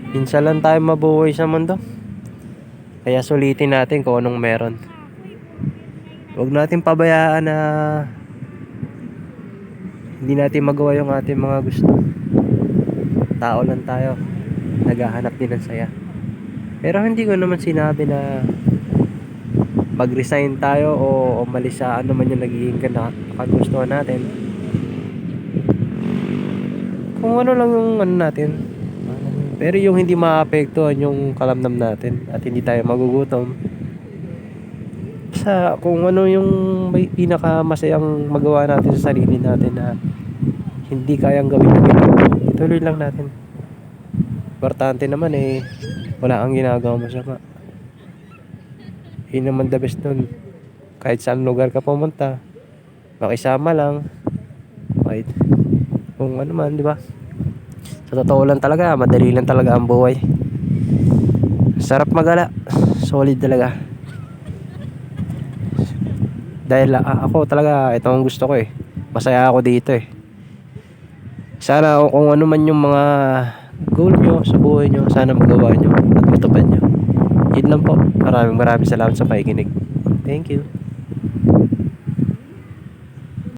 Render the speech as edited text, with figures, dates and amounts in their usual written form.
Minsan lang tayo mabuhay sa mundo. Kaya sulitin natin kung anong meron. Huwag natin pabayaan na hindi natin magawa yung ating mga gusto. Tao lang tayo, naghahanap din ng saya. Pero hindi ko naman sinabi na mag-resign tayo o umalis sa ano man yung nagiging kagustuhan natin. Kung ano lang yung ano natin. Pero yung hindi maapektuhan yung kalamdam natin at hindi tayo magugutom. Sa kung ano yung may pinakamasayang magawa natin sa sarili natin na hindi kayang gawin ng iba, ituloy lang natin. Importante naman wala kang ginagawa masama. Yun naman the best nun. Kahit saan lugar ka pumunta, makisama lang. Kahit kung ano man, di ba? Sa totoo lang talaga, madali lang talaga ang buhay. Sarap magala. Solid talaga. Dahil ako talaga, ito ang gusto ko Masaya ako dito Sana kung ano man yung mga goal nyo sa buhay nyo, sana magawa nyo at matupad nyo. Yun lang po. Maraming salamat sa pakikinig. Thank you.